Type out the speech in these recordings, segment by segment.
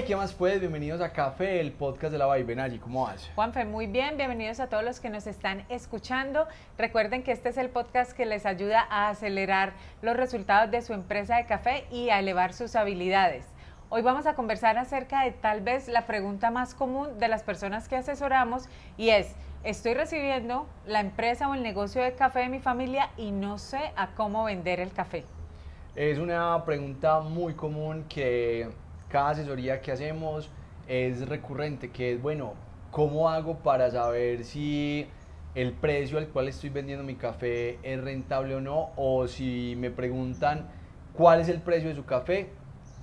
¿qué más pues? Bienvenidos a Café, el podcast de la Vibe. Nayi, ¿cómo vas? Juanfe, muy bien, bienvenidos a todos los que nos están escuchando. Recuerden que este es el podcast que les ayuda a acelerar los resultados de su empresa de café y a elevar sus habilidades. Hoy vamos a conversar acerca de tal vez la pregunta más común de las personas que asesoramos y es: estoy recibiendo la empresa o el negocio de café de mi familia y no sé a cómo vender el café. Es una pregunta muy común que cada asesoría que hacemos es recurrente, que es, bueno, ¿cómo hago para saber si el precio al cual estoy vendiendo mi café es rentable o no? O si me preguntan cuál es el precio de su café,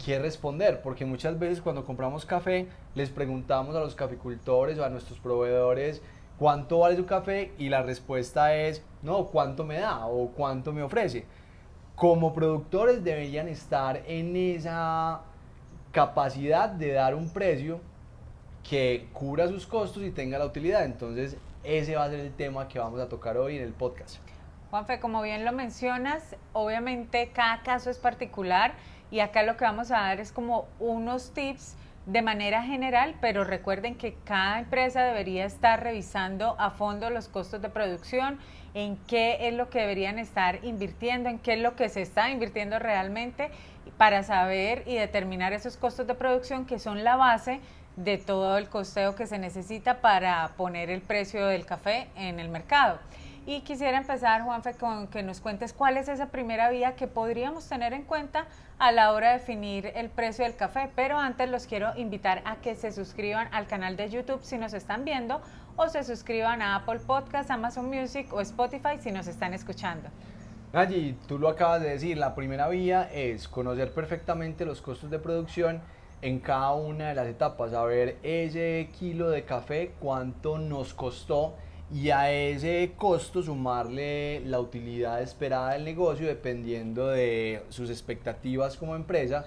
¿qué responder? Porque muchas veces cuando compramos café les preguntamos a los caficultores o a nuestros proveedores cuánto vale su café y la respuesta es, no, ¿cuánto me da o cuánto me ofrece? Como productores deberían estar en esa capacidad de dar un precio que cubra sus costos y tenga la utilidad. Entonces, ese va a ser el tema que vamos a tocar hoy en el podcast. Juanfe, como bien lo mencionas, obviamente cada caso es particular y acá lo que vamos a dar es como unos tips de manera general, pero recuerden que cada empresa debería estar revisando a fondo los costos de producción, en qué es lo que deberían estar invirtiendo, en qué es lo que se está invirtiendo realmente para saber y determinar esos costos de producción que son la base de todo el costeo que se necesita para poner el precio del café en el mercado. Y quisiera empezar, Juanfe, con que nos cuentes cuál es esa primera vía que podríamos tener en cuenta a la hora de definir el precio del café. Pero antes los quiero invitar a que se suscriban al canal de YouTube si nos están viendo, o se suscriban a Apple Podcasts, Amazon Music o Spotify si nos están escuchando. Allí, tú lo acabas de decir, la primera vía es conocer perfectamente los costos de producción en cada una de las etapas, saber ese kilo de café, cuánto nos costó y a ese costo sumarle la utilidad esperada del negocio dependiendo de sus expectativas como empresa,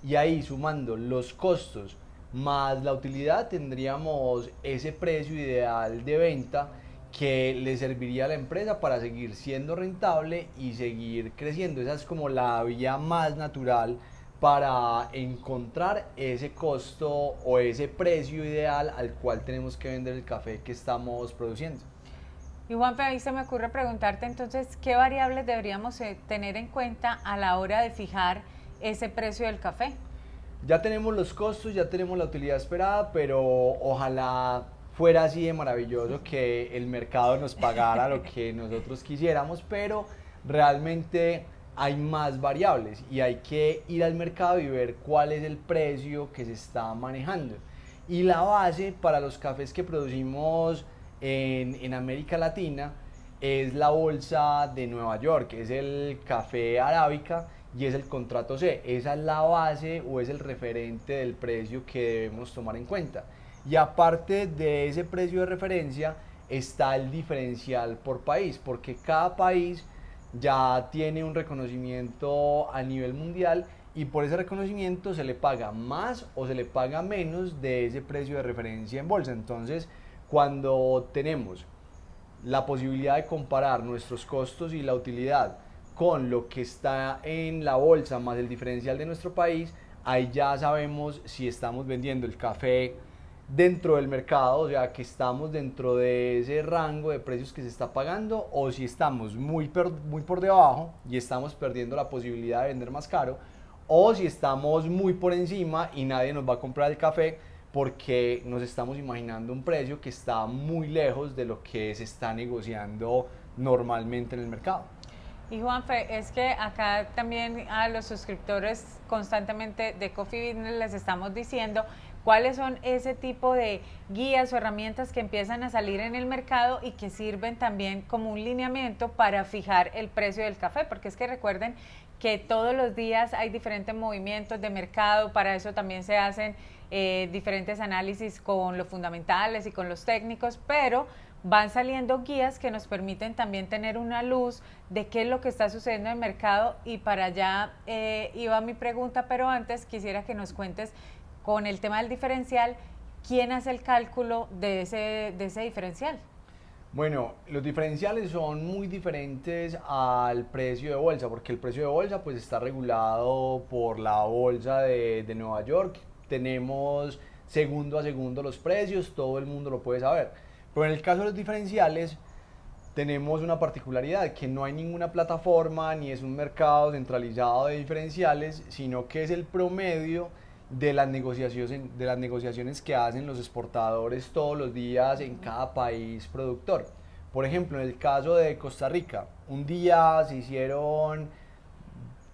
y ahí sumando los costos más la utilidad tendríamos ese precio ideal de venta que le serviría a la empresa para seguir siendo rentable y seguir creciendo. Esa es como la vía más natural para encontrar ese costo o ese precio ideal al cual tenemos que vender el café que estamos produciendo. Y Juanfe, ahí se me ocurre preguntarte entonces, ¿qué variables deberíamos tener en cuenta a la hora de fijar ese precio del café? Ya tenemos los costos, ya tenemos la utilidad esperada, pero ojalá fuera así de maravilloso que el mercado nos pagara lo que nosotros quisiéramos, pero realmente hay más variables y hay que ir al mercado y ver cuál es el precio que se está manejando. Y la base para los cafés que producimos en América Latina es la bolsa de Nueva York, es el café arábica y es el contrato C. Esa es la base o es el referente del precio que debemos tomar en cuenta. Y aparte de ese precio de referencia está el diferencial por país, porque cada país ya tiene un reconocimiento a nivel mundial y por ese reconocimiento se le paga más o se le paga menos de ese precio de referencia en bolsa. Entonces, cuando tenemos la posibilidad de comparar nuestros costos y la utilidad con lo que está en la bolsa más el diferencial de nuestro país, ahí ya sabemos si estamos vendiendo el café dentro del mercado, o sea, que estamos dentro de ese rango de precios que se está pagando, o si estamos muy por debajo y estamos perdiendo la posibilidad de vender más caro, o si estamos muy por encima y nadie nos va a comprar el café porque nos estamos imaginando un precio que está muy lejos de lo que se está negociando normalmente en el mercado. Y Juanfe, es que acá también a los suscriptores constantemente de Coffee Business les estamos diciendo cuáles son ese tipo de guías o herramientas que empiezan a salir en el mercado y que sirven también como un lineamiento para fijar el precio del café, porque es que recuerden que todos los días hay diferentes movimientos de mercado, para eso también se hacen diferentes análisis con los fundamentales y con los técnicos, pero van saliendo guías que nos permiten también tener una luz de qué es lo que está sucediendo en el mercado. Y para allá iba mi pregunta, pero antes quisiera que nos cuentes con el tema del diferencial, ¿quién hace el cálculo de ese diferencial? Bueno, los diferenciales son muy diferentes al precio de bolsa, porque el precio de bolsa pues está regulado por la bolsa de Nueva York, tenemos segundo a segundo los precios, todo el mundo lo puede saber. Pero en el caso de los diferenciales, tenemos una particularidad, que no hay ninguna plataforma ni es un mercado centralizado de diferenciales, sino que es el promedio de las negociaciones que hacen los exportadores todos los días en cada país productor. Por ejemplo, en el caso de Costa Rica, un día se hicieron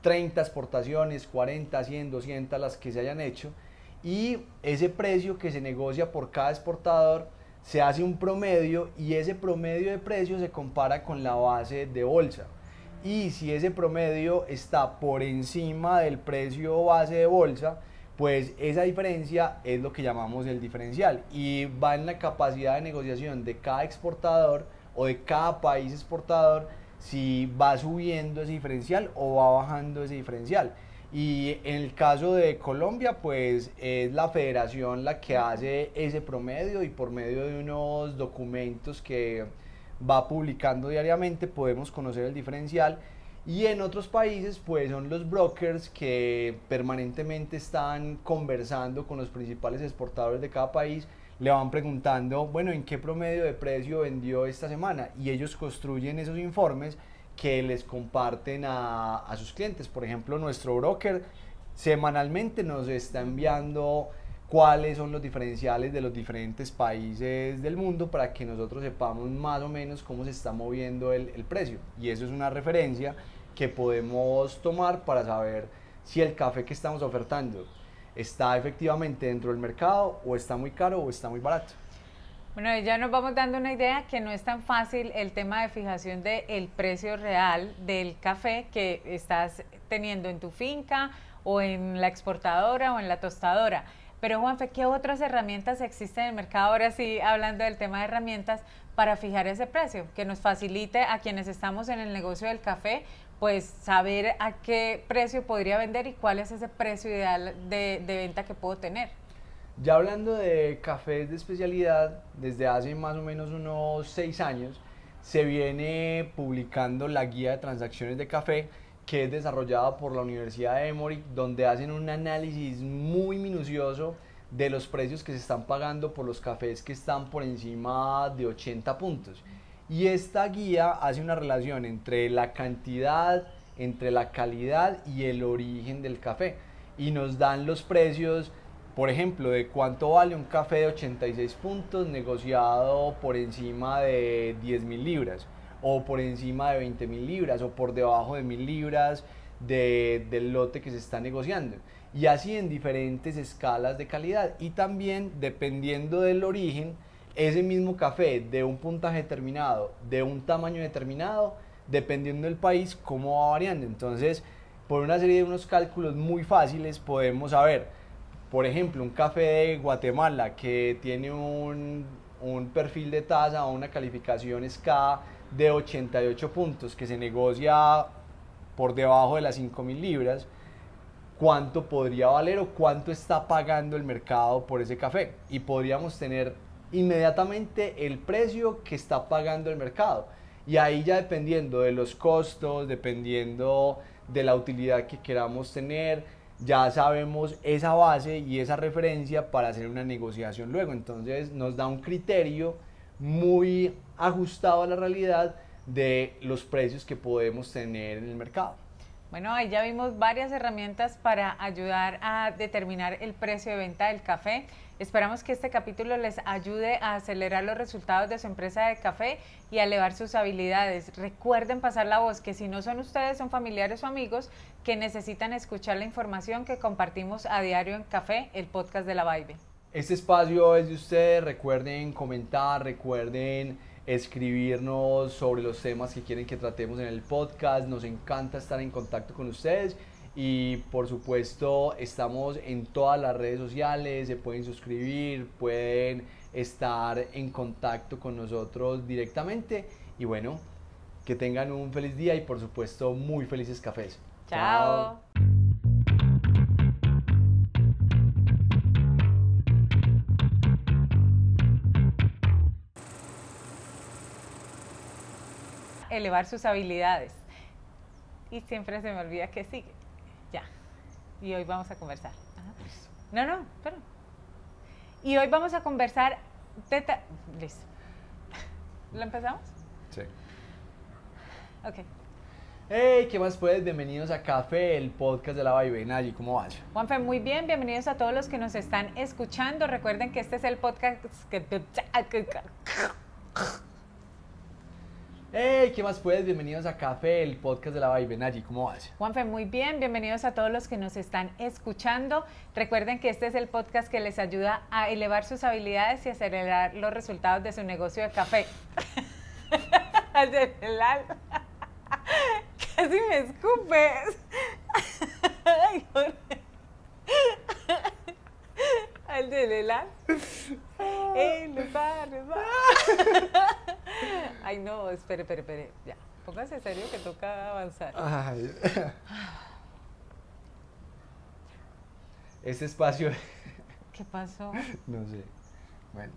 30 exportaciones, 40, 100, 200, las que se hayan hecho, y ese precio que se negocia por cada exportador se hace un promedio, y ese promedio de precios se compara con la base de bolsa. Y si ese promedio está por encima del precio base de bolsa, pues esa diferencia es lo que llamamos el diferencial, y va en la capacidad de negociación de cada exportador o de cada país exportador, si va subiendo ese diferencial o va bajando ese diferencial. Y en el caso de Colombia, pues es la federación la que hace ese promedio, y por medio de unos documentos que va publicando diariamente podemos conocer el diferencial. Y en otros países, pues son los brokers que permanentemente están conversando con los principales exportadores de cada país, le van preguntando, bueno, ¿en qué promedio de precio vendió esta semana? Y ellos construyen esos informes que les comparten a sus clientes. Por ejemplo, nuestro broker semanalmente nos está enviando cuáles son los diferenciales de los diferentes países del mundo, para que nosotros sepamos más o menos cómo se está moviendo el precio. Y eso es una referencia que podemos tomar para saber si el café que estamos ofertando está efectivamente dentro del mercado, o está muy caro, o está muy barato. Bueno, ya nos vamos dando una idea que no es tan fácil el tema de fijación del precio real del café que estás teniendo en tu finca, o en la exportadora, o en la tostadora. Pero Juanfe, ¿qué otras herramientas existen en el mercado? Ahora sí, hablando del tema de herramientas para fijar ese precio, que nos facilite a quienes estamos en el negocio del café, pues saber a qué precio podría vender y cuál es ese precio ideal de venta que puedo tener. Ya hablando de cafés de especialidad, desde hace más o menos unos 6 años se viene publicando la guía de transacciones de café, que es desarrollada por la Universidad de Emory, donde hacen un análisis muy minucioso de los precios que se están pagando por los cafés que están por encima de 80 puntos. Y esta guía hace una relación entre la cantidad, entre la calidad y el origen del café, y nos dan los precios, por ejemplo, de cuánto vale un café de 86 puntos negociado por encima de 10.000 libras, o por encima de 20.000 libras, o por debajo de 1.000 libras del lote que se está negociando. Y así en diferentes escalas de calidad. Y también, dependiendo del origen, ese mismo café de un puntaje determinado, de un tamaño determinado, dependiendo del país, cómo va variando. Entonces, por una serie de unos cálculos muy fáciles, podemos saber, por ejemplo, un café de Guatemala que tiene un perfil de tasa o una calificación SCA de 88 puntos, que se negocia por debajo de las 5.000 libras, cuánto podría valer, o cuánto está pagando el mercado por ese café. Y podríamos tener inmediatamente el precio que está pagando el mercado. Y ahí, ya dependiendo de los costos, dependiendo de la utilidad que queramos tener, ya sabemos esa base y esa referencia para hacer una negociación luego. Entonces nos da un criterio muy ajustado a la realidad de los precios que podemos tener en el mercado. Bueno, ahí ya vimos varias herramientas para ayudar a determinar el precio de venta del café. Esperamos que este capítulo les ayude a acelerar los resultados de su empresa de café y a elevar sus habilidades. Recuerden pasar la voz, que si no son ustedes, son familiares o amigos que necesitan escuchar la información que compartimos a diario en Café, el podcast de La Vibe. Este espacio es de ustedes. Recuerden comentar, recuerden escribirnos sobre los temas que quieren que tratemos en el podcast. Nos encanta estar en contacto con ustedes, y por supuesto estamos en todas las redes sociales. Se pueden suscribir, pueden estar en contacto con nosotros directamente, y bueno, que tengan un feliz día y por supuesto muy felices cafés. Chao. Elevar sus habilidades. Y siempre se me olvida que sigue. Ya. Y hoy vamos a conversar. Ajá. No, espera. Y hoy vamos a conversar Listo. ¿Lo empezamos? Sí. Ok. Hey, ¿qué más pues? Bienvenidos a Café, el podcast de la Vaivén. Allí, ¿cómo vas? Juanfe, muy bien, bienvenidos a todos los que nos están escuchando. Recuerden que este es el podcast que... Hey, ¿qué más pues? Bienvenidos a Café, el podcast de la Vaivén. Allí, ¿cómo vas? Juanfe, muy bien, bienvenidos a todos los que nos están escuchando. Recuerden que este es el podcast que les ayuda a elevar sus habilidades y acelerar los resultados de su negocio de café. Acelerar. Casi me escupes. Ay, Jorge. Al celular. Les va. Ay, no, espere. Ya, póngase serio que toca avanzar. Ay. Este espacio... ¿Qué pasó? No sé. Bueno,